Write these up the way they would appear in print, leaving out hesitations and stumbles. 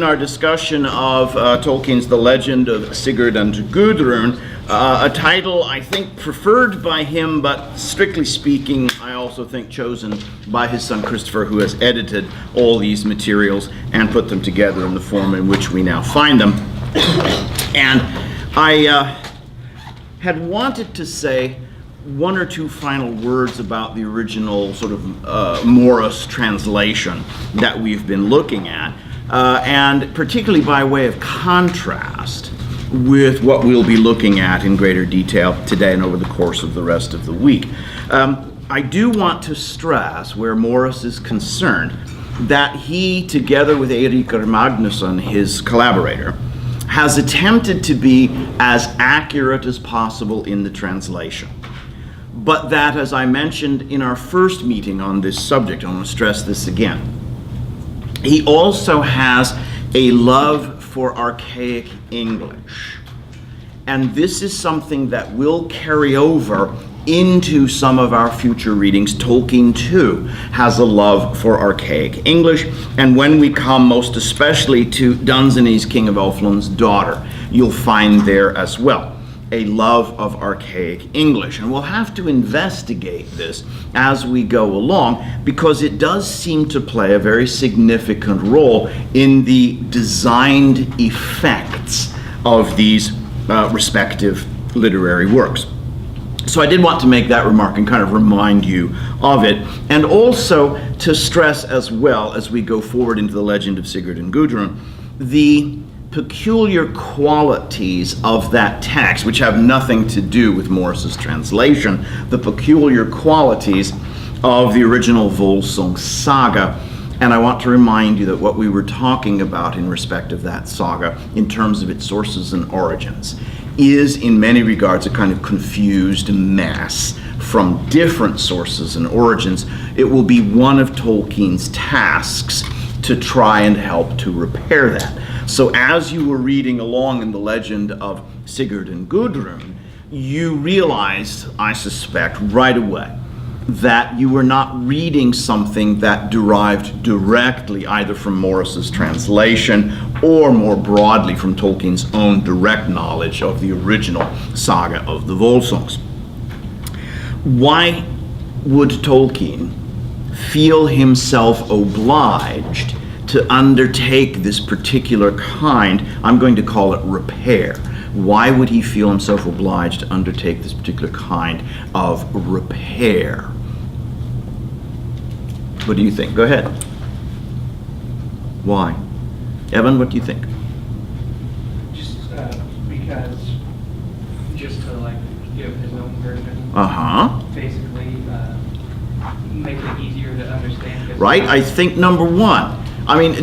In our discussion of Tolkien's The Legend of Sigurd and Gudrun, a title I think preferred by him, but strictly speaking, I also think chosen by his son Christopher, who has edited all these materials and put them together in the form in which we now find them. And I had wanted to say one or two final words about the original sort of Morris translation that we've been looking at. And particularly by way of contrast with what we'll be looking at in greater detail today and over the course of the rest of the week. I do want to stress, where Morris is concerned, that he, together with Eirikr Magnusson, his collaborator, has attempted to be as accurate as possible in the translation. But that, as I mentioned in our first meeting on this subject, I want to stress this again, he also has a love for archaic English. And this is something that will carry over into some of our future readings. Tolkien, too, has a love for archaic English. And when we come most especially to Dunsany's King of Elfland's Daughter, you'll find there as well a love of archaic English. And we'll have to investigate this as we go along, because it does seem to play a very significant role in the designed effects of these respective literary works. So I did want to make that remark and kind of remind you of it, and also to stress as well, as we go forward into the legend of Sigurd and Gudrun, the peculiar qualities of that text, which have nothing to do with Morris's translation, the peculiar qualities of the original Volsung saga. And I want to remind you that what we were talking about in respect of that saga, in terms of its sources and origins, is in many regards a kind of confused mess from different sources and origins. It will be one of Tolkien's tasks to try and help to repair that. So as you were reading along in the legend of Sigurd and Gudrun, you realized, I suspect, right away, that you were not reading something that derived directly either from Morris's translation or more broadly from Tolkien's own direct knowledge of the original saga of the Volsungs. Why would Tolkien feel himself obliged to undertake this particular kind, I'm going to call it repair? Why would he feel himself obliged to undertake this particular kind of repair? What do you think? Go ahead. Why? Evan, what do you think? Just because, just to give his own version. Basically, make it easier to understand. Right, I think number one,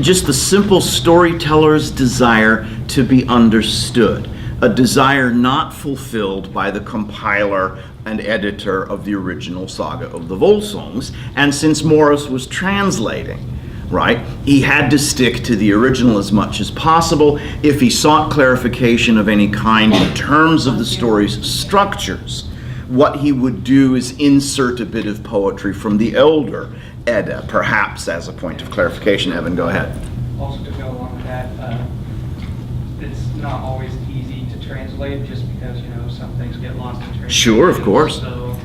just the simple storyteller's desire to be understood, a desire not fulfilled by the compiler and editor of the original saga of the Volsungs. And since Morris was translating, right, he had to stick to the original as much as possible. If he sought clarification of any kind in terms of the story's structures, what he would do is insert a bit of poetry from the Elder Edda, perhaps as a point of clarification. Evan, go ahead. Also, to go along with that, it's not always easy to translate, just because some things get lost in translation. Sure, of course. So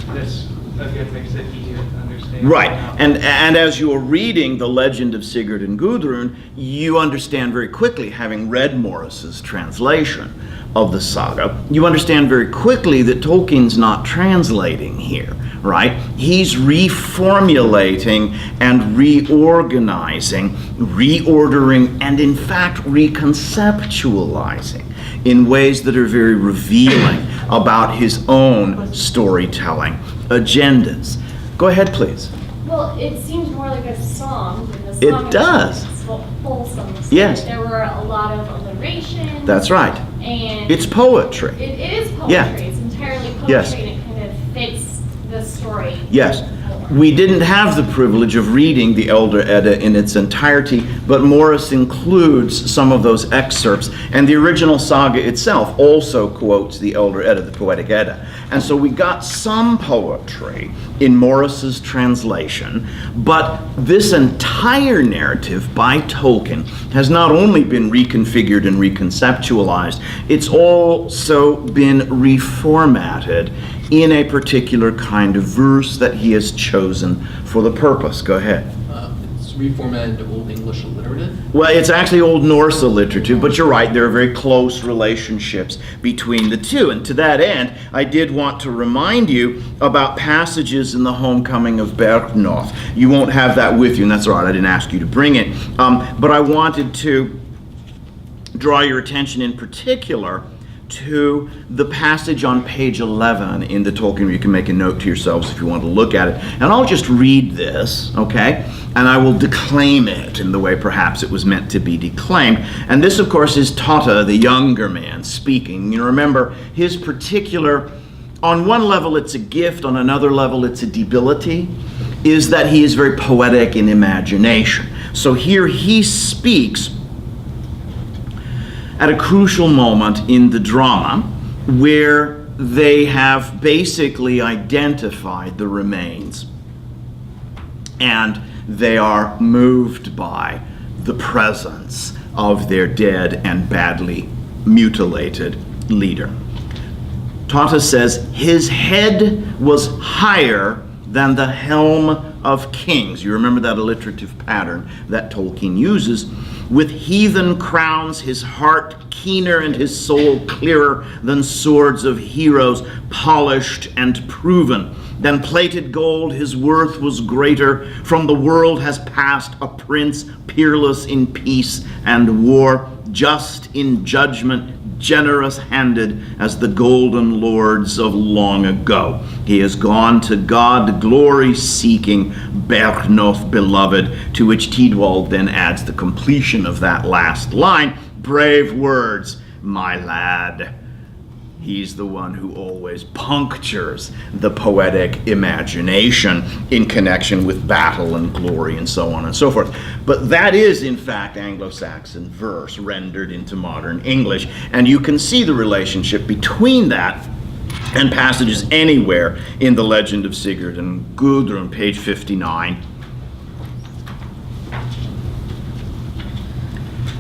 this again makes it easier to understand. Right, and as you are reading the legend of Sigurd and Gudrun, you understand very quickly, having read Morris's translation of the saga, you understand very quickly that Tolkien's not translating here, right? He's reformulating and reorganizing, reordering, and in fact reconceptualizing in ways that are very revealing about his own storytelling agendas. Go ahead, please. Well, it seems more like a song than a song. It does. Wholesome. Yes. There were a lot of alliteration. That's right. And it's poetry. It is poetry. Yeah. It's entirely poetry, Yes. and it kind of fits the story. Yes. We didn't have the privilege of reading the Elder Edda in its entirety, but Morris includes some of those excerpts, and the original saga itself also quotes the Elder Edda, the Poetic Edda. And so we got some poetry in Morris's translation, but this entire narrative by Tolkien has not only been reconfigured and reconceptualized, it's also been reformatted in a particular kind of verse that he has chosen for the purpose. Go ahead. It's reformatted to Old English alliterative. Well, it's actually Old Norse alliterative, but you're right, there are very close relationships between the two. And to that end, I did want to remind you about passages in the Homecoming of Bergnoth. You won't have that with you, and that's all right, I didn't ask you to bring it. But I wanted to draw your attention in particular to the passage on page 11 in the Tolkien. You can make a note to yourselves if you want to look at it. And I'll just read this, okay? And I will declaim it in the way perhaps it was meant to be declaimed. And this, of course, is Tata, the younger man, speaking. You know, remember, his particular, on one level it's a gift, on another level it's a debility, is that he is very poetic in imagination. So here he speaks at a crucial moment in the drama where they have basically identified the remains and they are moved by the presence of their dead and badly mutilated leader. Tata says, his head was higher than the helm of kings. You remember that alliterative pattern that Tolkien uses. With heathen crowns, his heart keener and his soul clearer than swords of heroes, polished and proven. Than plated gold, his worth was greater. From the world has passed a prince, peerless in peace and war, just in judgment, generous-handed as the golden lords of long ago. He has gone to God, glory-seeking, Bergnoth beloved, to which Tidwald then adds the completion of that last line. Brave words, my lad. He's the one who always punctures the poetic imagination in connection with battle and glory and so on and so forth. But that is, in fact, Anglo-Saxon verse rendered into modern English. And you can see the relationship between that and passages anywhere in the legend of Sigurd and Gudrun, page 59.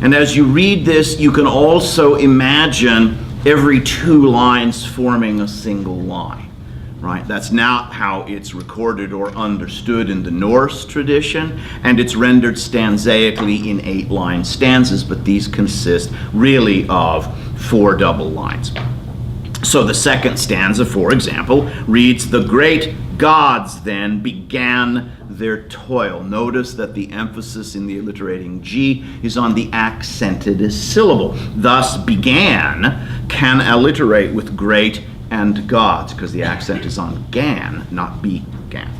And as you read this, you can also imagine every two lines forming a single line, right? That's not how it's recorded or understood in the Norse tradition, and it's rendered stanzaically in 8-line stanzas, but these consist really of 4 double lines. So the second stanza, for example, reads, the great gods then began their toil. Notice that the emphasis in the alliterating G is on the accented syllable. Thus, began can alliterate with great and gods, because the accent is on gan, not began.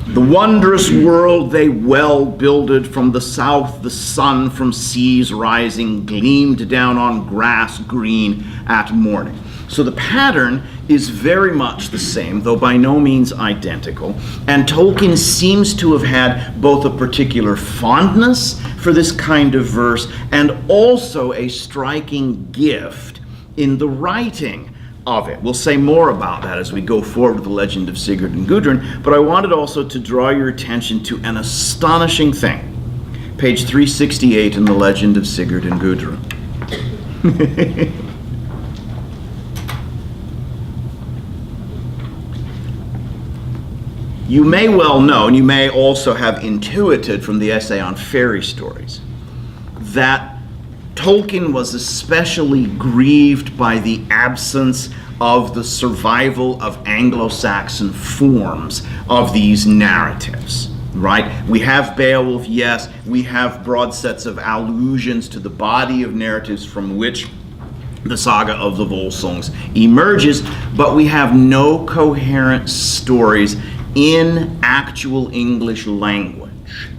The wondrous world they well builded. From the south the sun from seas rising gleamed down on grass green at morning. So the pattern is very much the same, though by no means identical. And Tolkien seems to have had both a particular fondness for this kind of verse and also a striking gift in the writing of it. We'll say more about that as we go forward with the legend of Sigurd and Gudrun, but I wanted also to draw your attention to an astonishing thing. Page 368 in the legend of Sigurd and Gudrun. You may well know, and you may also have intuited from the essay on fairy stories, that Tolkien was especially grieved by the absence of the survival of Anglo-Saxon forms of these narratives, right? We have Beowulf, yes, we have broad sets of allusions to the body of narratives from which the saga of the Volsungs emerges, but we have no coherent stories in actual English language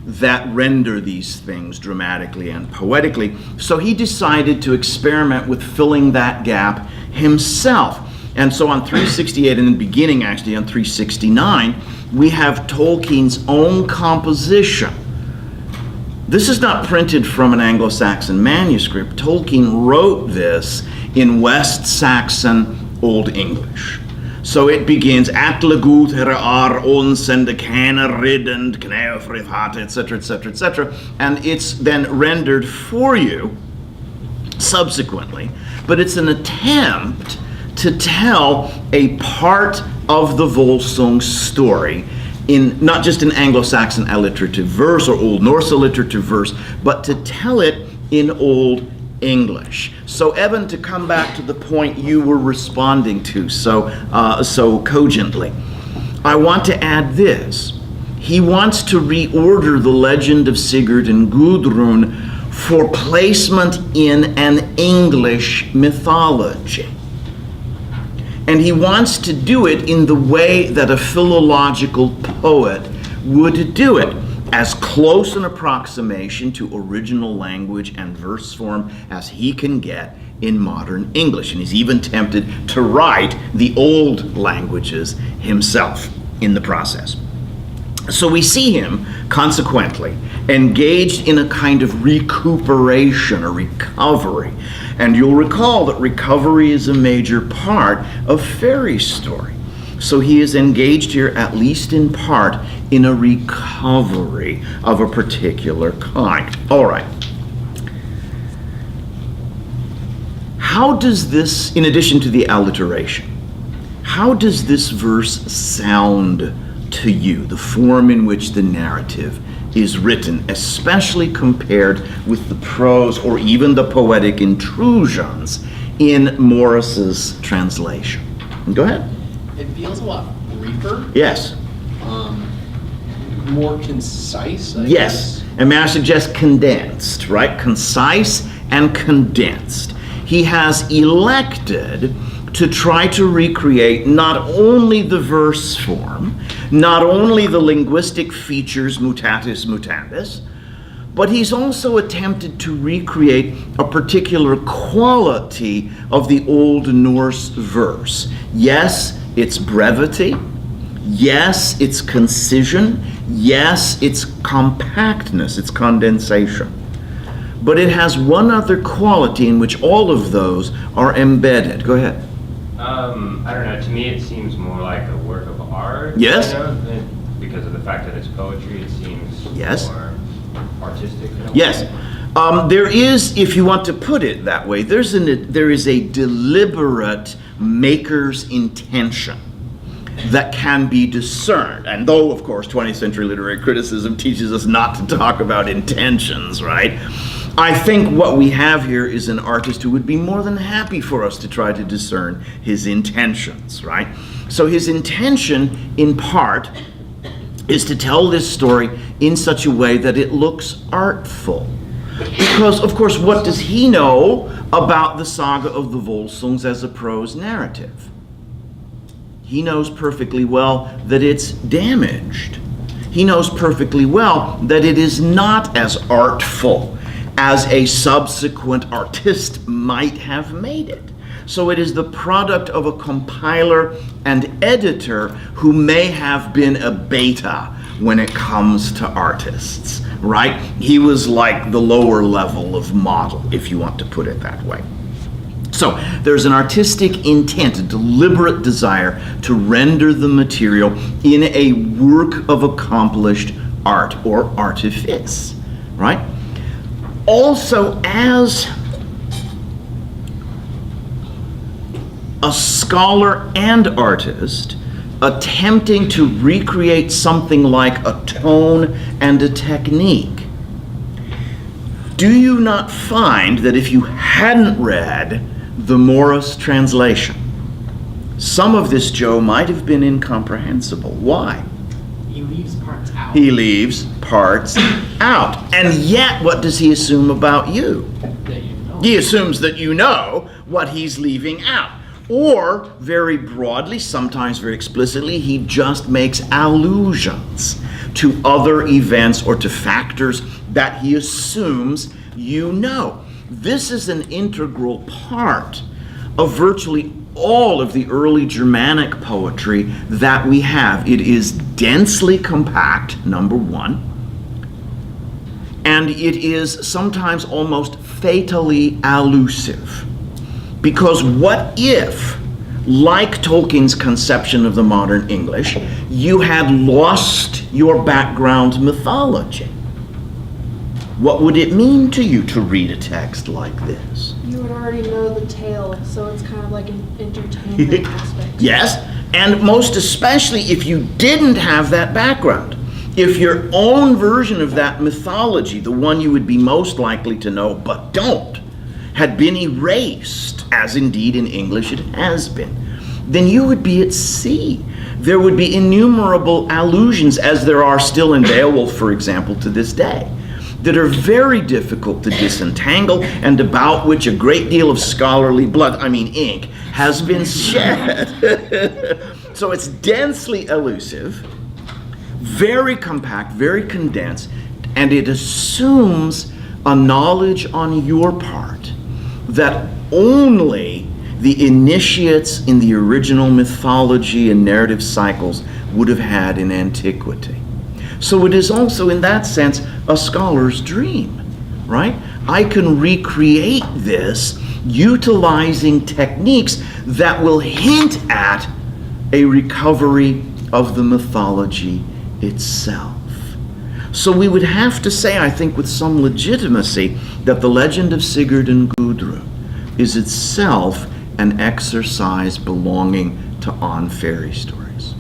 that render these things dramatically and poetically. So he decided to experiment with filling that gap himself. And so on 368, and in the beginning actually on 369, we have Tolkien's own composition. This is not printed from an Anglo-Saxon manuscript. Tolkien wrote this in West Saxon Old English. So it begins Atle Gutere ar ons and Kana Riddend Kneofrith Hat, etc., etc., etc., and it's then rendered for you subsequently, but it's an attempt to tell a part of the Volsung story in not just in Anglo-Saxon alliterative verse or Old Norse alliterative verse, but to tell it in Old English. So Evan, to come back to the point you were responding to so cogently, I want to add this. He wants to reorder the legend of Sigurd and Gudrun for placement in an English mythology. And he wants to do it in the way that a philological poet would do it, as close an approximation to original language and verse form as he can get in modern English. And he's even tempted to write the old languages himself in the process. So we see him, consequently, engaged in a kind of recuperation or recovery. And you'll recall that recovery is a major part of fairy story. So he is engaged here, at least in part, in a recovery of a particular kind. All right. How does this, in addition to the alliteration, how does this verse sound to you, the form in which the narrative is written, especially compared with the prose or even the poetic intrusions in Morris's translation? Go ahead. It feels a lot briefer. Yes. More concise, I Yes. guess. And may I suggest condensed, right? Concise and condensed. He has elected to try to recreate not only the verse form, not only the linguistic features mutatis mutandis, but he's also attempted to recreate a particular quality of the Old Norse verse. Yes, its brevity. Yes, its concision. Yes, its compactness, its condensation. But it has one other quality in which all of those are embedded. Go ahead. I don't know. To me, it seems more like a work of art. Yes. You know, because of the fact that it's poetry, it seems Yes. more artistic. In a Yes. way. There is, if you want to put it that way, there is a deliberate maker's intention that can be discerned. And though, of course, 20th century literary criticism teaches us not to talk about intentions, right? I think what we have here is an artist who would be more than happy for us to try to discern his intentions, right? So his intention, in part, is to tell this story in such a way that it looks artful. Because, of course, what does he know about the saga of the Volsungs as a prose narrative? He knows perfectly well that it's damaged. He knows perfectly well that it is not as artful as a subsequent artist might have made it. So it is the product of a compiler and editor who may have been a beta when it comes to artists, right? He was like the lower level of model, if you want to put it that way. So there's an artistic intent, a deliberate desire to render the material in a work of accomplished art or artifice, right? Also, as a scholar and artist attempting to recreate something like a tone and a technique, do you not find that if you hadn't read the Morris translation, some of this, Joe, might have been incomprehensible? Why? He leaves parts out. He leaves parts out. And yet, what does he assume about you? That you know. He assumes that you know what he's leaving out. Or, very broadly, sometimes very explicitly, he just makes allusions to other events or to factors that he assumes you know. This is an integral part of virtually all of the early Germanic poetry that we have. It is densely compact, number one, and it is sometimes almost fatally allusive. Because what if like Tolkien's conception of the modern English, you had lost your background mythology. What would it mean to you to read a text like this? You would already know the tale, so it's kind of like an entertainment aspect. Yes, and most especially if you didn't have that background. If your own version of that mythology, the one you would be most likely to know but don't, had been erased, as indeed in English it has been, then you would be at sea. There would be innumerable allusions, as there are still in Beowulf, for example, to this day, that are very difficult to disentangle and about which a great deal of scholarly blood, ink, has been shed. So it's densely elusive, very compact, very condensed, and it assumes a knowledge on your part that only the initiates in the original mythology and narrative cycles would have had in antiquity. So it is also, in that sense, a scholar's dream, right? I can recreate this utilizing techniques that will hint at a recovery of the mythology itself. So we would have to say, I think with some legitimacy, that the legend of Sigurd and Gudrun is itself an exercise belonging to fairy stories.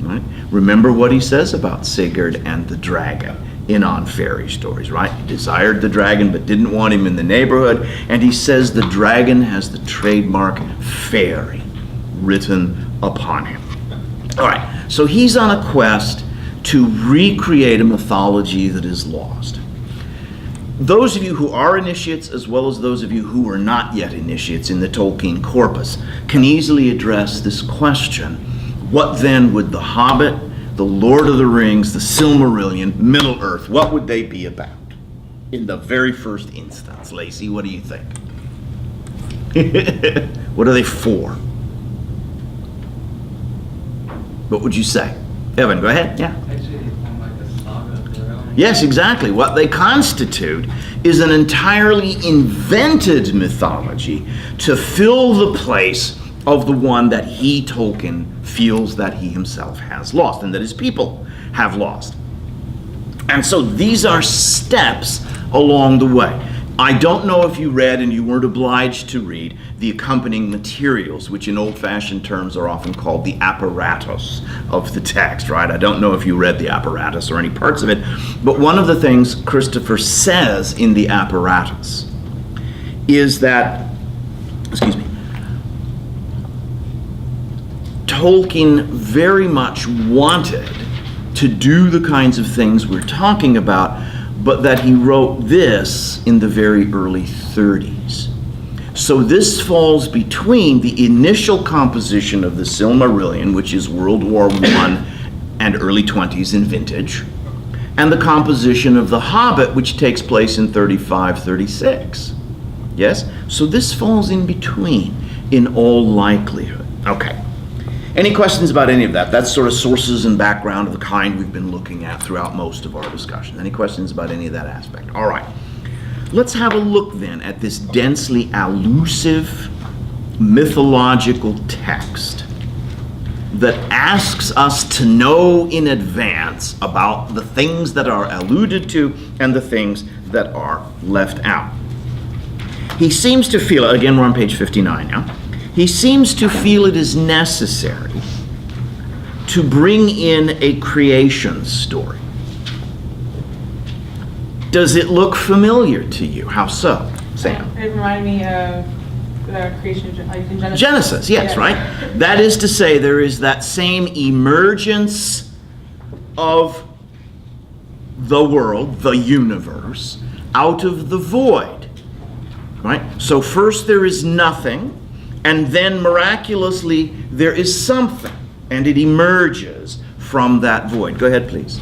Right? Remember what he says about Sigurd and the dragon in fairy stories, right? He desired the dragon but didn't want him in the neighborhood, and he says the dragon has the trademark fairy written upon him. All right, so he's on a quest to recreate a mythology that is lost. Those of you who are initiates, as well as those of you who are not yet initiates in the Tolkien corpus, can easily address this question. What then would The Hobbit, The Lord of the Rings, The Silmarillion, Middle-earth, what would they be about? In the very first instance, Lacey, what do you think? What are they for? What would you say? Evan, go ahead. Yeah. Actually, I'm like a saga of their own. Yes, exactly. What they constitute is an entirely invented mythology to fill the place of the one that he, Tolkien, feels that he himself has lost and that his people have lost. And so these are steps along the way. I don't know if you read, and you weren't obliged to read, the accompanying materials, which in old-fashioned terms are often called the apparatus of the text, right? I don't know if you read the apparatus or any parts of it, but one of the things Christopher says in the apparatus is that, Tolkien very much wanted to do the kinds of things we're talking about, but that he wrote this in the very early 30s. So this falls between the initial composition of the Silmarillion, which is World War I and early 20s in vintage, and the composition of The Hobbit, which takes place in 35, 36. Yes? So this falls in between in all likelihood. Okay. Any questions about any of that? That's sort of sources and background of the kind we've been looking at throughout most of our discussion. Any questions about any of that aspect? All right. Let's have a look then at this densely elusive mythological text that asks us to know in advance about the things that are alluded to and the things that are left out. He seems to feel, again we're on page 59 now, he seems to feel it is necessary to bring in a creation story. Does it look familiar to you? How so, Sam? It reminded me of creation, like in Genesis. Genesis, yes, Yeah. right? That is to say, there is that same emergence of the world, the universe, out of the void, right? So first there is nothing, and then miraculously there is something, and it emerges from that void. Go ahead, please.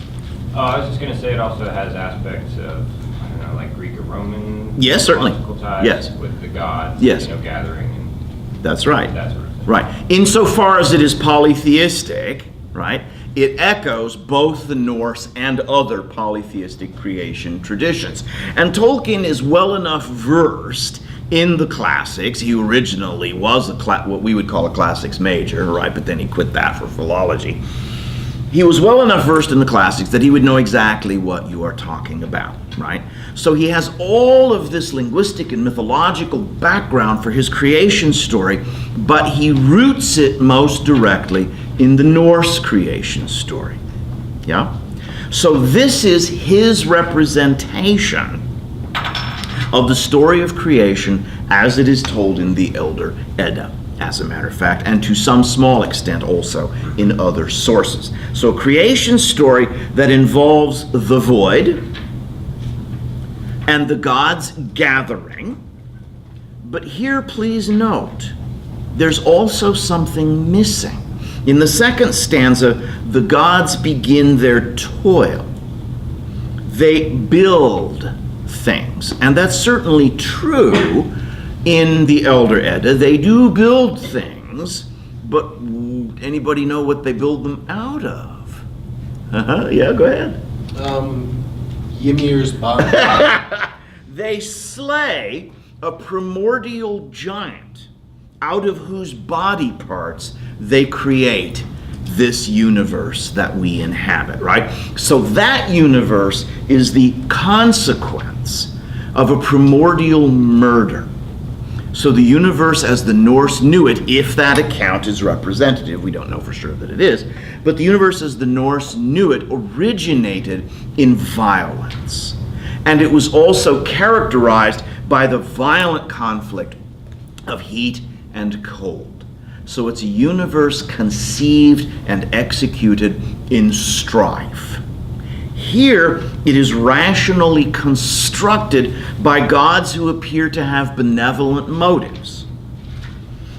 I was just going to say it also has aspects of, I don't know, like Greek or Roman. Yes, certainly. Mythological ties Yes. with the gods. Yes. Gathering and That's right. that sort of thing. Right. Insofar as it is polytheistic, right, it echoes both the Norse and other polytheistic creation traditions. And Tolkien is well enough versed in the classics. He originally was what we would call a classics major, right? But then he quit that for philology. He was well enough versed in the classics that he would know exactly what you are talking about, right? So he has all of this linguistic and mythological background for his creation story, but he roots it most directly in the Norse creation story, yeah? So this is his representation of the story of creation as it is told in the Elder Edda, as a matter of fact, and to some small extent also in other sources. So a creation story that involves the void and the gods gathering. But here, please note, there's also something missing. In the second stanza, the gods begin their toil. They build things, and that's certainly true in the Elder Edda. They do build things, but anybody know what they build them out of? Yeah, go ahead. Ymir's body. They slay a primordial giant out of whose body parts they create this universe that we inhabit, right? So that universe is the consequence of a primordial murder. So the universe as the Norse knew it, if that account is representative, we don't know for sure that it is, but the universe as the Norse knew it originated in violence. And it was also characterized by the violent conflict of heat and cold. So it's a universe conceived and executed in strife. Here, it is rationally constructed by gods who appear to have benevolent motives.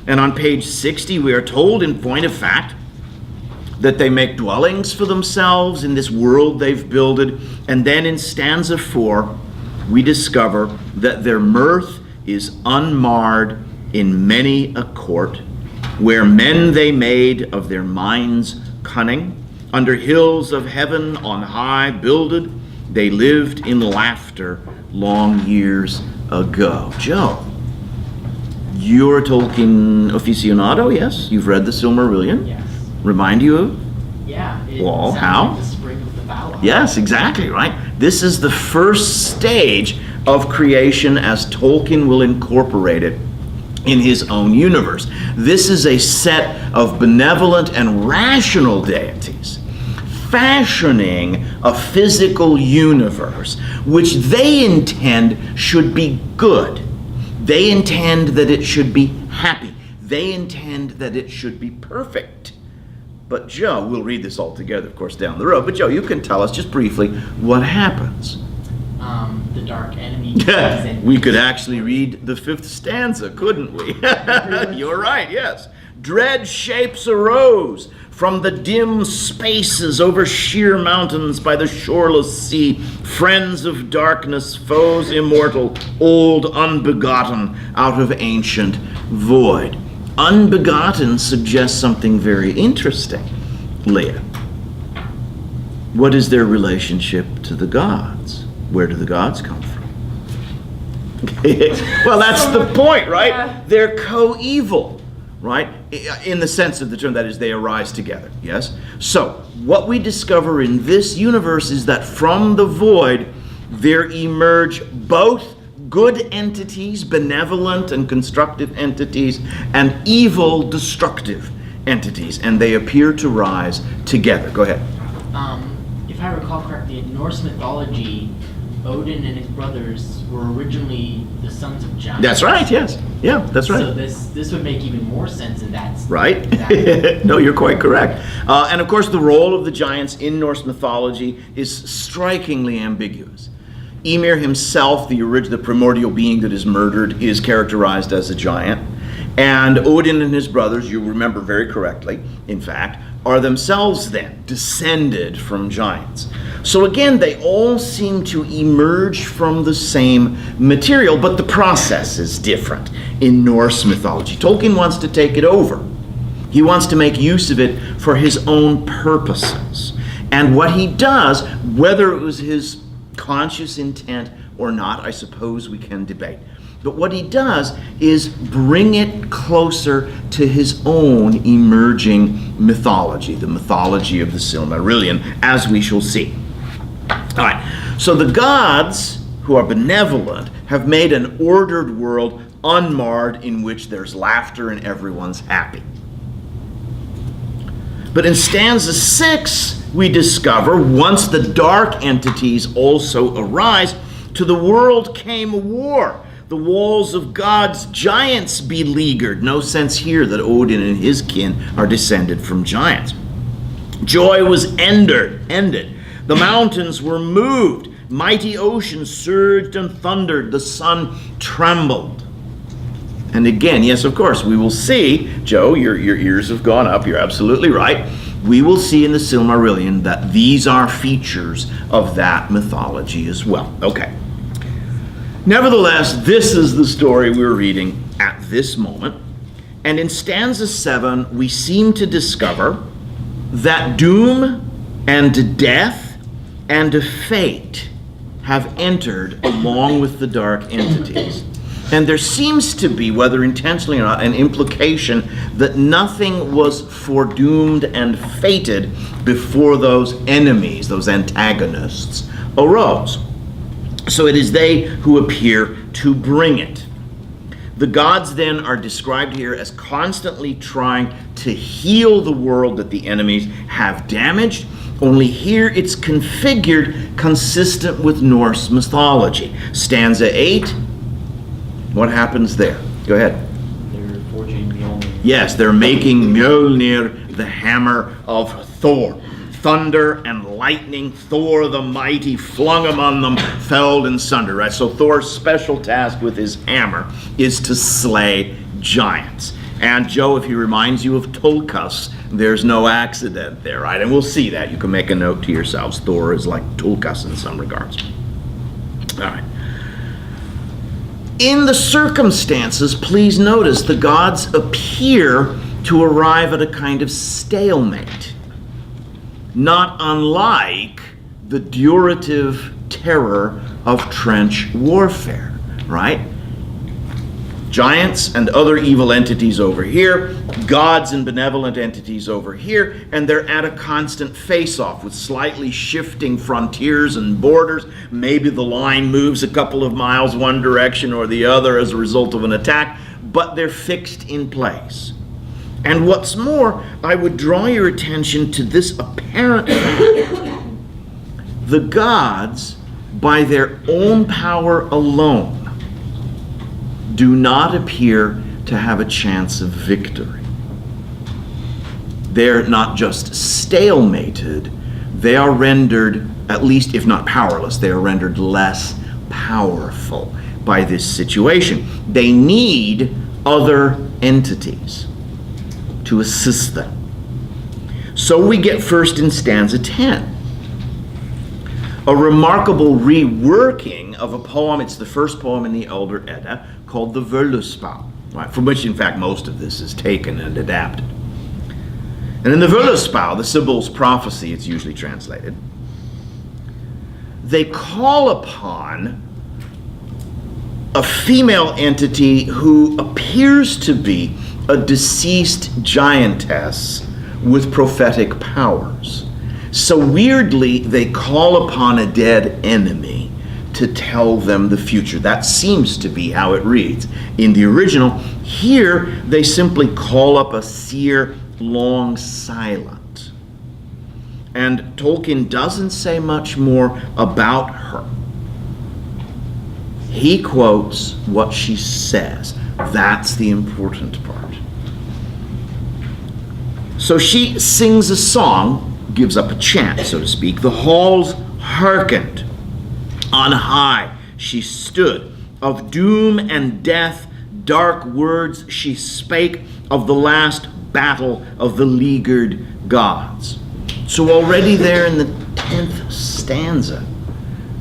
And on page 60, we are told in point of fact that they make dwellings for themselves in this world they've builded. And then in stanza 4, we discover that their mirth is unmarred in many a court, where men they made of their minds cunning, under hills of heaven on high builded, they lived in laughter long years ago. Joe, you're a Tolkien aficionado, yes? You've read the Silmarillion? Yes. Remind you of? Yeah. It Well, sounds how? Like the spring of the Valar. Yes, exactly, right? This is the first stage of creation as Tolkien will incorporate it in his own universe. This is a set of benevolent and rational deities fashioning a physical universe which they intend should be good. They intend that it should be happy. They intend that it should be perfect. But Joe, we'll read this all together, of course, down the road, but Joe, you can tell us just briefly what happens. The dark enemy comes in. We could actually read the 5th stanza, couldn't we? You're right, yes. Dread shapes arose from the dim spaces over sheer mountains by the shoreless sea. Friends of darkness, foes immortal, old unbegotten out of ancient void. Unbegotten suggests something very interesting. Leah, what is their relationship to the gods? Where do the gods come from? Well, that's the point, right? Yeah. They're co-evil, right? In the sense of the term, that is, they arise together, yes? So, what we discover in this universe is that from the void, there emerge both good entities, benevolent and constructive entities, and evil, destructive entities, and they appear to rise together. Go ahead. If I recall correctly, in Norse mythology, Odin and his brothers were originally the sons of giants. That's right, yes. Yeah, that's right. So this would make even more sense in that. Right? that- No, you're quite correct. And of course, the role of the giants in Norse mythology is strikingly ambiguous. Ymir himself, the primordial being that is murdered, is characterized as a giant. And Odin and his brothers, you remember very correctly, in fact, are themselves then descended from giants. So again, they all seem to emerge from the same material, but the process is different in Norse mythology. Tolkien wants to take it over. He wants to make use of it for for his own purposes. And what he does, whether it was his conscious intent or not, I suppose we can debate. But what he does is bring it closer to his own emerging mythology, the mythology of the Silmarillion, as we shall see. All right, so the gods, who are benevolent, have made an ordered world unmarred in which there's laughter and everyone's happy. But in stanza 6, we discover, once the dark entities also arise, to the world came a war. The walls of God's giants beleaguered. No sense here that Odin and his kin are descended from giants. Joy was ended. The mountains were moved. Mighty oceans surged and thundered. The sun trembled. And again, yes, of course, we will see, Joe, your ears have gone up, you're absolutely right. We will see in the Silmarillion that these are features of that mythology as well. Okay. Nevertheless, this is the story we're reading at this moment. And in stanza 7, we seem to discover that doom and death and fate have entered along with the dark entities. And there seems to be, whether intentionally or not, an implication that nothing was foredoomed and fated before those enemies, those antagonists, arose. So it is they who appear to bring it. The gods then are described here as constantly trying to heal the world that the enemies have damaged, only here it's configured consistent with Norse mythology. Stanza 8, what happens there? Go ahead. They're forging Mjolnir. Yes, they're making Mjolnir, the hammer of Thor. Thunder and lightning, Thor the mighty flung among them, felled in sunder, right? So Thor's special task with his hammer is to slay giants. And Joe, if he reminds you of Tulkas, there's no accident there, right? And we'll see that. You can make a note to yourselves. Thor is like Tulkas in some regards. All right. In the circumstances, please notice the gods appear to arrive at a kind of stalemate. Not unlike the durative terror of trench warfare, right? Giants and other evil entities over here, gods and benevolent entities over here, and they're at a constant face-off with slightly shifting frontiers and borders. Maybe the line moves a couple of miles one direction or the other as a result of an attack, but they're fixed in place. And what's more, I would draw your attention to this apparent fact. The gods, by their own power alone, do not appear to have a chance of victory. They're not just stalemated, they are rendered, at least if not powerless, they are rendered less powerful by this situation. They need other entities to assist them. So we get first in stanza 10. A remarkable reworking of a poem. It's the first poem in the Elder Edda called the Völuspá, right, from which in fact most of this is taken and adapted. And in the Völuspá, the Sibyl's prophecy, it's usually translated, they call upon a female entity who appears to be a deceased giantess with prophetic powers. So weirdly, they call upon a dead enemy to tell them the future. That seems to be how it reads. In the original, here they simply call up a seer long silent. And Tolkien doesn't say much more about her. He quotes what she says. That's the important part. So she sings a song, gives up a chant, so to speak. The halls hearkened. On high she stood. Of doom and death, dark words she spake, of the last battle of the leaguered gods. So already there in the 10th stanza,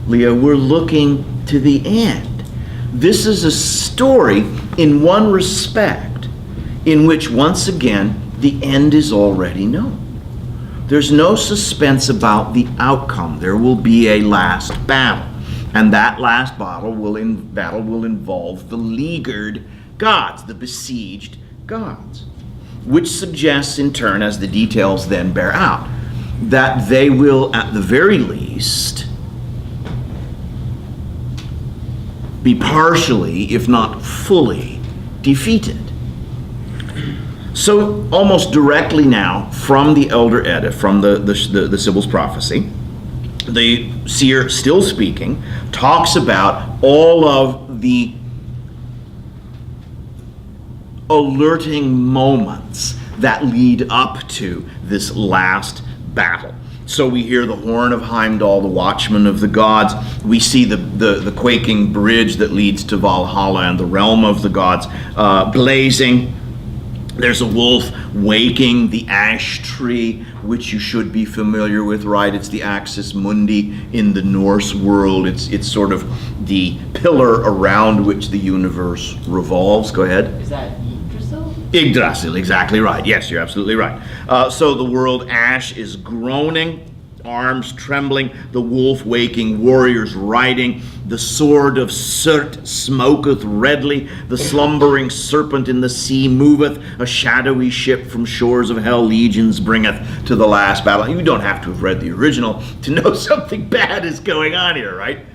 Leah, we're looking to the end. This is a story in one respect in which once again the end is already known. There's no suspense about the outcome. There will be a last battle. And that last battle will involve the leaguered gods, the besieged gods, which suggests in turn, as the details then bear out, that they will at the very least be partially, if not fully, defeated. So almost directly now from the Elder Edda, from the Sibyl's prophecy, the seer, still speaking, talks about all of the alerting moments that lead up to this last battle. So we hear the horn of Heimdall, the watchman of the gods. We see the quaking bridge that leads to Valhalla and the realm of the gods blazing. There's a wolf waking the ash tree, which you should be familiar with, right? It's the Axis Mundi in the Norse world. It's sort of the pillar around which the universe revolves. Go ahead. Is that Yggdrasil? Yggdrasil, exactly right. Yes, you're absolutely right. So the world ash is groaning, arms trembling, the wolf waking, warriors riding, the sword of Surt smoketh redly, the slumbering serpent in the sea moveth, a shadowy ship from shores of hell legions bringeth to the last battle. You don't have to have read the original to know something bad is going on here, right?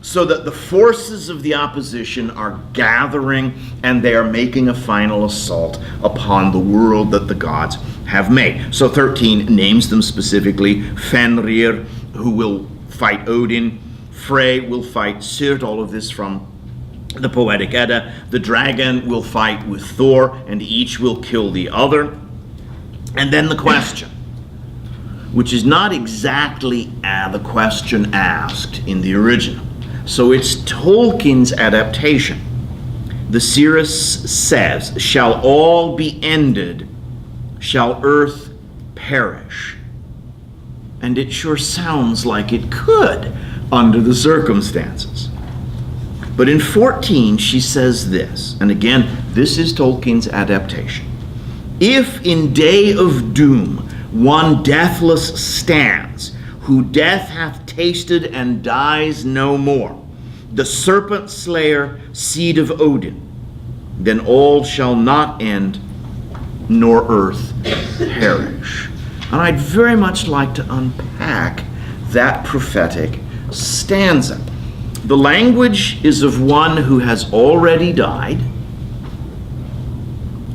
So that the forces of the opposition are gathering and they are making a final assault upon the world that the gods have made. So 13 names them specifically. Fenrir, who will fight Odin. Frey will fight Surt, all of this from the Poetic Edda. The dragon will fight with Thor, and each will kill the other. And then the question, which is not exactly the question asked in the original. So it's Tolkien's adaptation. The seeress says, shall all be ended, shall earth perish? And it sure sounds like it could under the circumstances. But in 14 she says this, and again, this is Tolkien's adaptation. If in day of doom one deathless stands, who death hath tasted and dies no more, the serpent slayer, seed of Odin, then all shall not end, nor earth perish. And I'd very much like to unpack that prophetic stanza. The language is of one who has already died,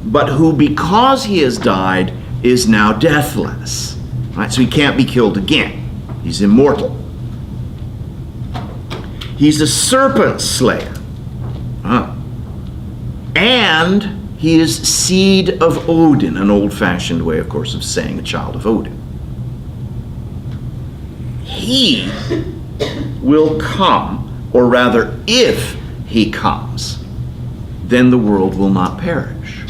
but who, because he has died, is now deathless. Right? So he can't be killed again. He's immortal. He's a serpent slayer. And he is seed of Odin, an old-fashioned way, of course, of saying a child of Odin. He will come, or rather, if he comes, then the world will not perish.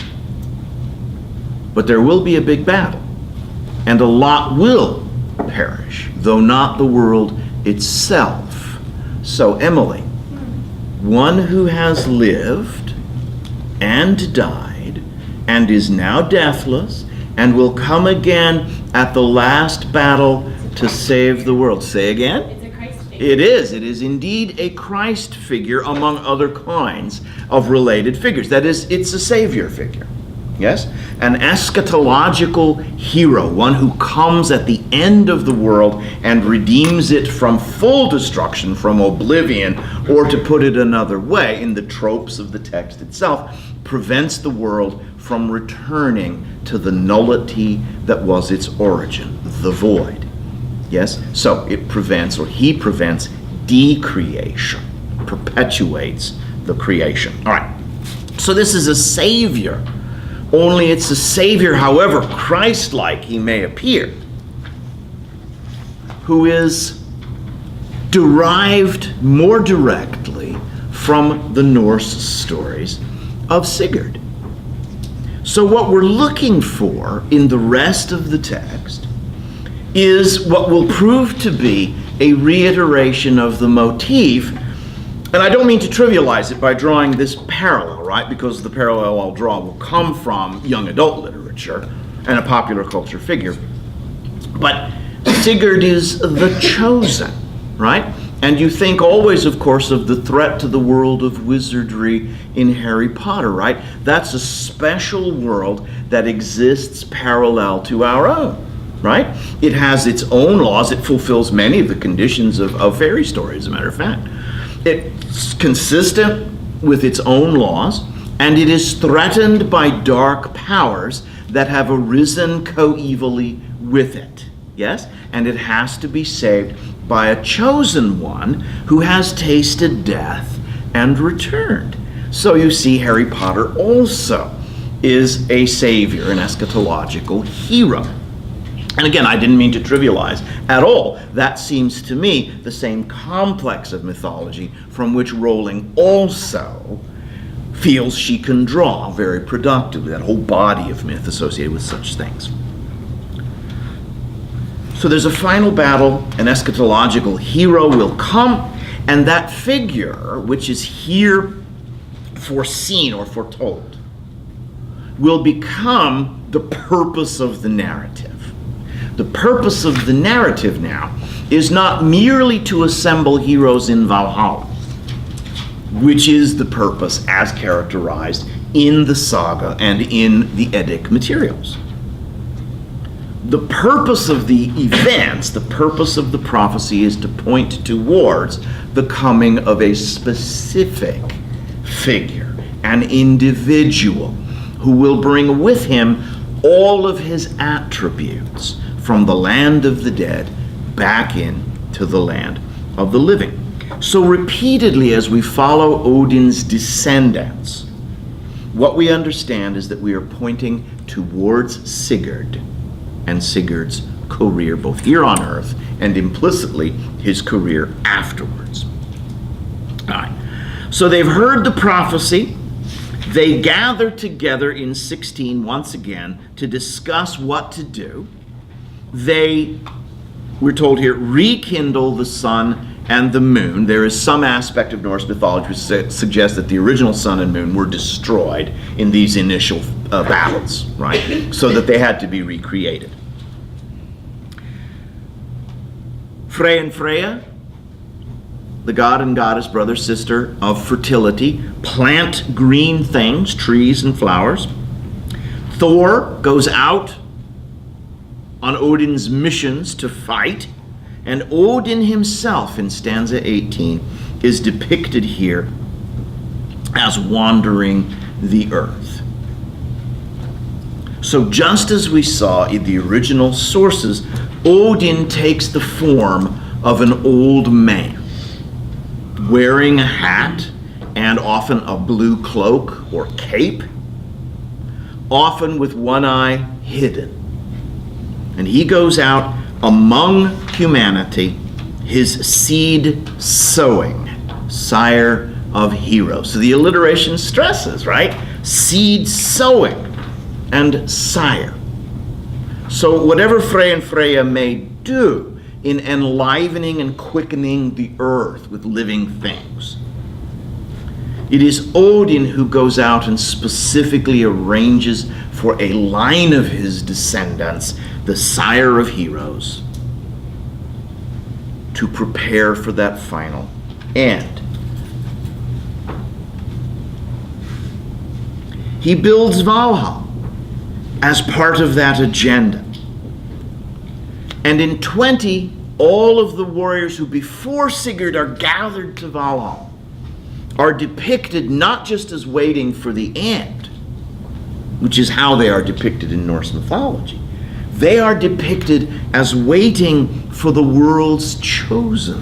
But there will be a big battle, and a lot will perish, though not the world itself. So, Emily, one who has lived and died and is now deathless and will come again at the last battle to save the world. Say again? It's a Christ figure. It is. It is indeed a Christ figure among other kinds of related figures. That is, it's a Savior figure. Yes? An eschatological hero, one who comes at the end of the world and redeems it from full destruction, from oblivion, or to put it another way, in the tropes of the text itself, prevents the world from returning to the nullity that was its origin, the void. Yes? So it prevents, or he prevents, decreation, perpetuates the creation. All right. So this is a Savior. Only it's a Savior, however Christ-like he may appear, who is derived more directly from the Norse stories of Sigurd. So what we're looking for in the rest of the text is what will prove to be a reiteration of the motif. And I don't mean to trivialize it by drawing this parallel, right? Because the parallel I'll draw will come from young adult literature and a popular culture figure. But Sigurd is the chosen, right? And you think always, of course, of the threat to the world of wizardry in Harry Potter, right? That's a special world that exists parallel to our own, right? It has its own laws. It fulfills many of the conditions of fairy stories, as a matter of fact. It's consistent with its own laws, and it is threatened by dark powers that have arisen coevally with it, yes? And it has to be saved by a chosen one who has tasted death and returned. So you see, Harry Potter also is a savior, an eschatological hero. And again, I didn't mean to trivialize at all. That seems to me the same complex of mythology from which Rowling also feels she can draw very productively, that whole body of myth associated with such things. So there's a final battle, an eschatological hero will come, and that figure, which is here foreseen or foretold, will become the purpose of the narrative. The purpose of the narrative now is not merely to assemble heroes in Valhalla, which is the purpose as characterized in the saga and in the Eddic materials. The purpose of the events, the purpose of the prophecy is to point towards the coming of a specific figure, an individual, who will bring with him all of his attributes from the land of the dead back into the land of the living. So repeatedly, as we follow Odin's descendants, what we understand is that we are pointing towards Sigurd and Sigurd's career, both here on Earth and implicitly his career afterwards. All right. So they've heard the prophecy. They gather together in 16 once again to discuss what to do. They, we're told here, rekindle the sun and the moon. There is some aspect of Norse mythology which suggests that the original sun and moon were destroyed in these initial battles, right? So that they had to be recreated. Frey and Freya, the god and goddess, brother, sister of fertility, plant green things, trees and flowers. Thor goes out on Odin's missions to fight, and Odin himself in stanza 18 is depicted here as wandering the earth. So just as we saw in the original sources, Odin takes the form of an old man, wearing a hat and often a blue cloak or cape, often with one eye hidden. And he goes out among humanity, his seed sowing, sire of heroes. So the alliteration stresses, right? Seed sowing and sire. So whatever Frey and Freya may do in enlivening and quickening the earth with living things, it is Odin who goes out and specifically arranges for a line of his descendants, the sire of heroes, to prepare for that final end. He builds Valhalla as part of that agenda. And in 20, all of the warriors who before Sigurd are gathered to Valhalla are depicted not just as waiting for the end, which is how they are depicted in Norse mythology. They are depicted as waiting for the world's chosen.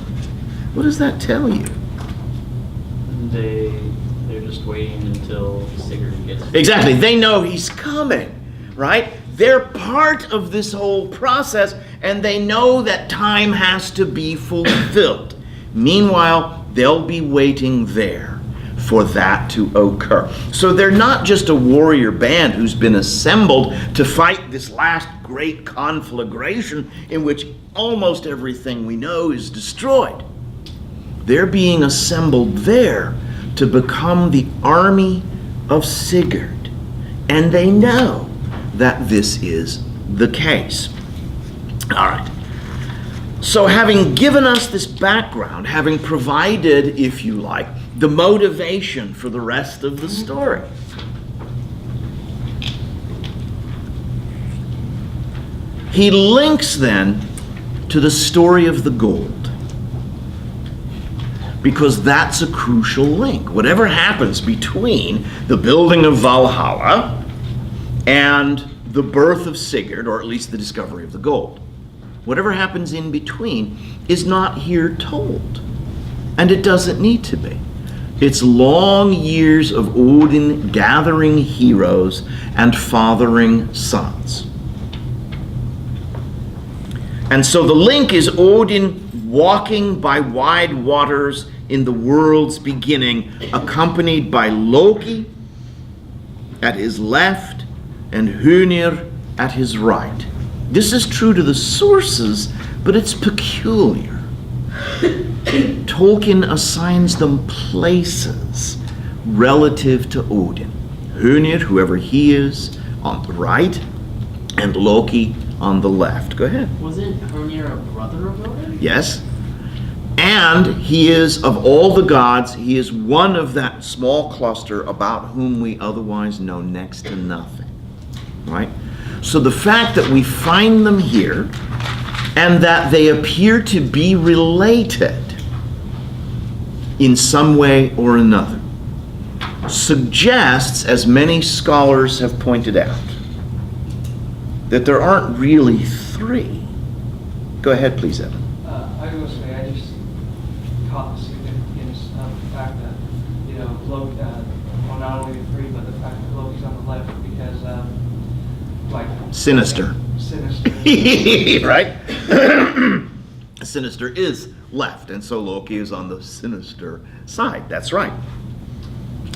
What does that tell you? They're just waiting until Sigurd gets... Exactly. They know he's coming, right? They're part of this whole process, and they know that time has to be fulfilled. Meanwhile, they'll be waiting there for that to occur. So they're not just a warrior band who's been assembled to fight this last great conflagration in which almost everything we know is destroyed. They're being assembled there to become the army of Sigurd. And they know that this is the case. All right. So having given us this background, having provided, if you like, the motivation for the rest of the story, he links then to the story of the gold. Because that's a crucial link. Whatever happens between the building of Valhalla and the birth of Sigurd, or at least the discovery of the gold, whatever happens in between is not here told. And it doesn't need to be. It's long years of Odin gathering heroes and fathering sons. And so the link is Odin walking by wide waters in the world's beginning, accompanied by Loki at his left and Hönir at his right. This is true to the sources, but it's peculiar. Tolkien assigns them places relative to Odin. Hönir, whoever he is, on the right, and Loki on the left. Go ahead. Wasn't Hönir a brother of Odin? Yes. And he is, of all the gods, he is one of that small cluster about whom we otherwise know next to nothing. Right? So the fact that we find them here and that they appear to be related in some way or another suggests, as many scholars have pointed out, that there aren't really three. Go ahead, please, Evan. I will say, I just caught the significance of the fact that, you know, Loki, well, not only the three, but the fact that Loki's on the left because, like... Sinister. Sinister. Right? Sinister is left, and so Loki is on the sinister side. That's right.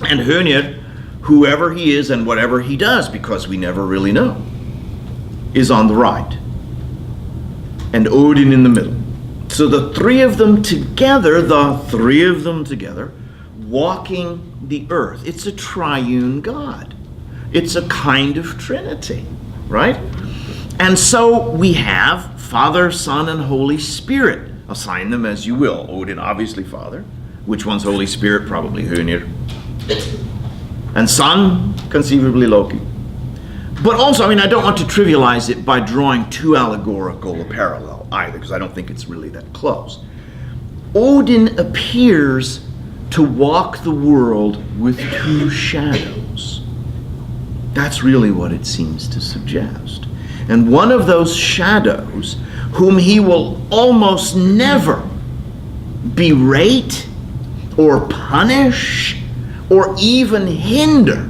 And Hönir, whoever he is and whatever he does, because we never really know, is on the right. And Odin in the middle. So the three of them together, walking the earth. It's a triune God. It's a kind of Trinity, right? And so we have Father, Son, and Holy Spirit. Assign them as you will. Odin, obviously Father. Which one's Holy Spirit? Probably Hönir. And Son, conceivably Loki. But also, I mean, I don't want to trivialize it by drawing too allegorical a parallel either, because I don't think it's really that close. Odin appears to walk the world with two shadows. That's really what it seems to suggest. And one of those shadows, whom he will almost never berate or punish or even hinder,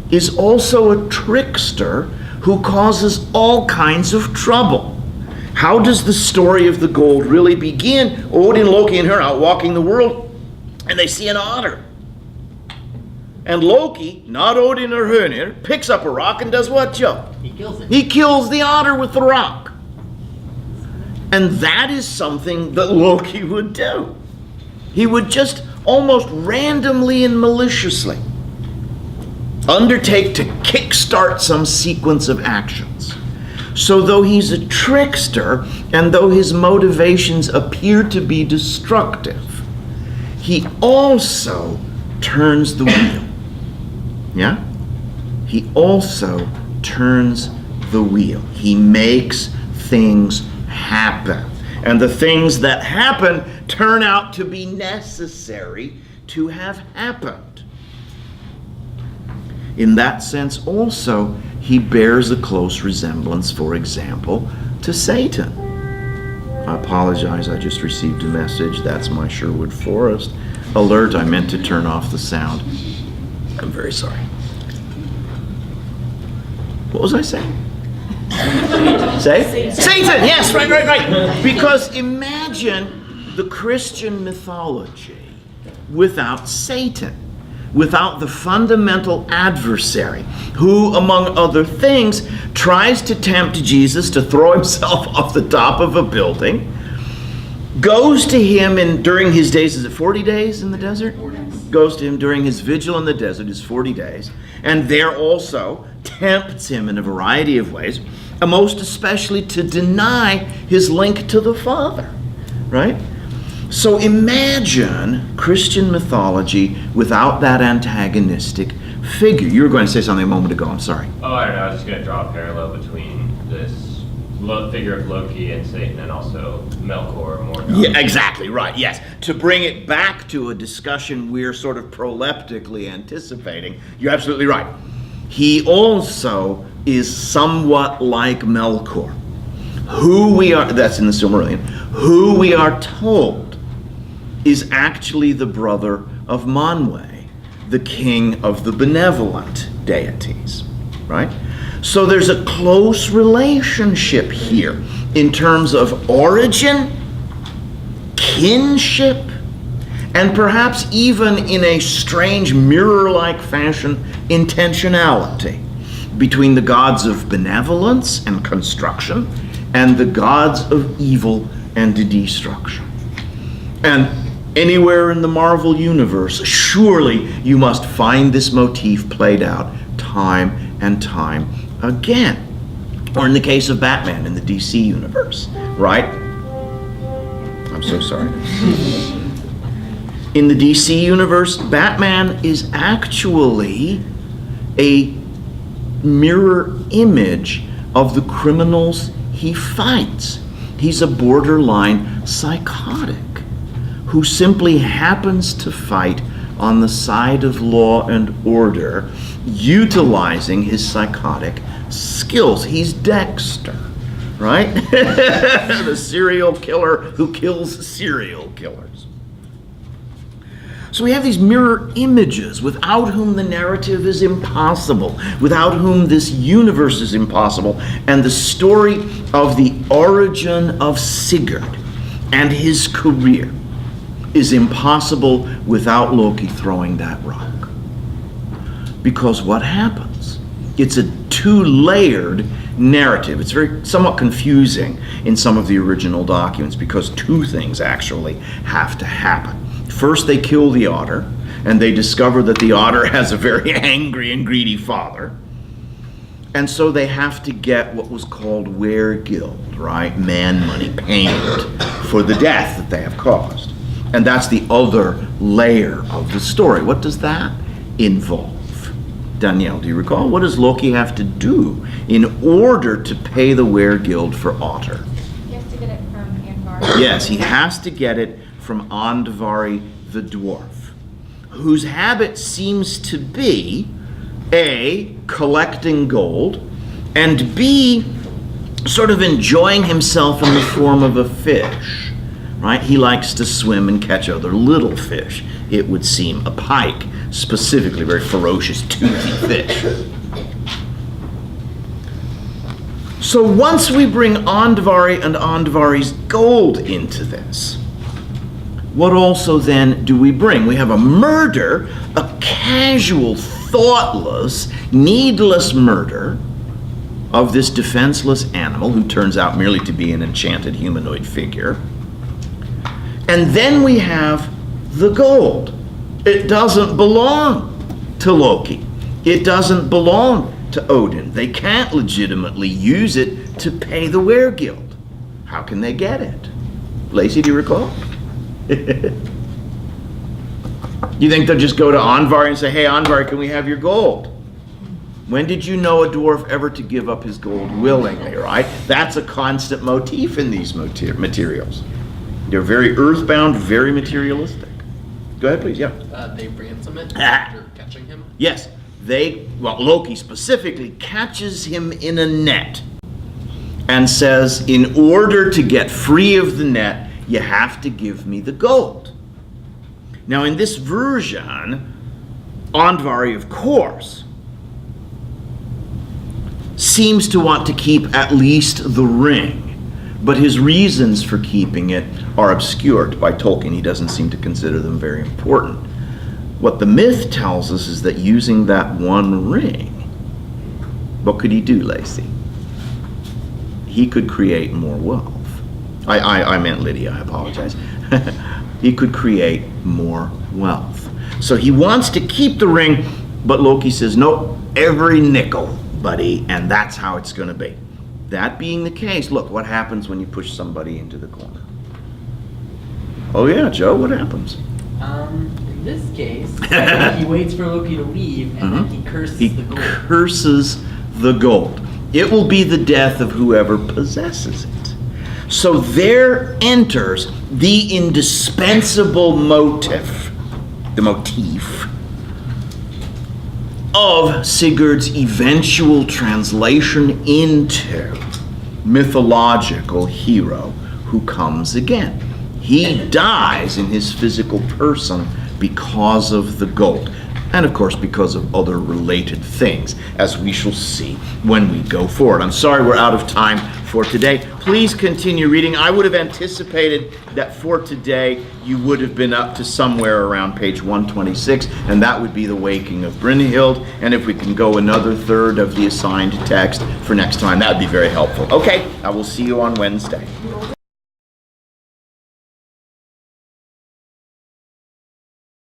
is also a trickster who causes all kinds of trouble. How does the story of the gold really begin? Odin, Loki, and her out walking the world, and they see an otter. And Loki, not Odin or Hönir, picks up a rock and does what, Joe? He kills it. He kills the otter with the rock. And that is something that Loki would do. He would just almost randomly and maliciously undertake to kickstart some sequence of actions. So though he's a trickster, and though his motivations appear to be destructive, he also turns the wheel. Yeah? He also turns the wheel. He makes things happen. And the things that happen turn out to be necessary to have happened. In that sense also, he bears a close resemblance, for example, to Satan. I apologize, I just received a message. That's my Sherwood Forest alert. I meant to turn off the sound. I'm very sorry. What was I saying? Say? Satan, yes, right. Because imagine the Christian mythology without Satan, without the fundamental adversary who, among other things, tries to tempt Jesus to throw himself off the top of a building, goes to him during his days, is it 40 days in the desert? Goes to him during his vigil in the desert, is 40 days, and there also tempts him in a variety of ways, and most especially to deny his link to the Father, right? So imagine Christian mythology without that antagonistic figure. You were going to say something a moment ago, I'm sorry. Oh, I don't know. I was just going to draw a parallel between this figure of Loki and Satan, and also Melkor and Mordor. Yeah, exactly, right, yes. To bring it back to a discussion we're sort of proleptically anticipating, you're absolutely right. He also is somewhat like Melkor, who we are, that's in the Silmarillion, who we are told is actually the brother of Manwe, the king of the benevolent deities, right? So there's a close relationship here in terms of origin, kinship, and perhaps even in a strange mirror-like fashion, intentionality between the gods of benevolence and construction and the gods of evil and destruction. And anywhere in the Marvel universe, surely you must find this motif played out time and time again. Or in the case of Batman in the DC universe, right? I'm so sorry. In the DC universe, Batman is actually a mirror image of the criminals he fights. He's a borderline psychotic who simply happens to fight on the side of law and order, utilizing his psychotic skills. He's Dexter, right? The serial killer who kills serial killers. So we have these mirror images without whom the narrative is impossible, without whom this universe is impossible, and the story of the origin of Sigurd and his career is impossible without Loki throwing that rock. Because what happens? It's a two-layered narrative. It's somewhat confusing in some of the original documents because two things actually have to happen. First, they kill the otter, and they discover that the otter has a very angry and greedy father. And so they have to get what was called weregild, right? Man money payment for the death that they have caused. And that's the other layer of the story. What does that involve? Danielle, do you recall? What does Loki have to do in order to pay the weregild for otter? He has to get it from Andvar. Yes, he has to get it from Andvari the dwarf, whose habit seems to be A, collecting gold, and B, sort of enjoying himself in the form of a fish, right? He likes to swim and catch other little fish. It would seem a pike, specifically, very ferocious, toothy fish. So once we bring Andvari and Andvari's gold into this, what also then do we bring? We have a murder, a casual, thoughtless, needless murder of this defenseless animal who turns out merely to be an enchanted humanoid figure. And then we have the gold. It doesn't belong to Loki. It doesn't belong to Odin. They can't legitimately use it to pay the weregild. How can they get it? Lacey, do you recall? You think they'll just go to Andvari and say, hey, Andvari, can we have your gold? When did you know a dwarf ever to give up his gold willingly, right? That's a constant motif in these materials. They're very earthbound, very materialistic. Go ahead, please, yeah. They ransom it after catching him? Yes, Loki specifically catches him in a net and says, in order to get free of the net, you have to give me the gold. Now, in this version, Andvari, of course, seems to want to keep at least the ring, but his reasons for keeping it are obscured by Tolkien. He doesn't seem to consider them very important. What the myth tells us is that using that one ring, what could he do, Lacey? He could create more wealth. I meant Lydia, I apologize. He could create more wealth. So he wants to keep the ring, but Loki says, nope, every nickel, buddy, and that's how it's going to be. That being the case, look, what happens when you push somebody into the corner? Oh yeah, Joe, what happens? In this case, he waits for Loki to leave, and then he curses He the gold. curses the gold. It will be the death of whoever possesses it. So there enters the indispensable motif of Sigurd's eventual translation into mythological hero who comes again. He dies in his physical person because of the gold. And of course because of other related things, as we shall see when we go forward. I'm sorry we're out of time for today. Please continue reading. I would have anticipated that for today you would have been up to somewhere around page 126, and that would be the waking of Brynhild. And if we can go another third of the assigned text for next time, that would be very helpful. Okay, I will see you on Wednesday.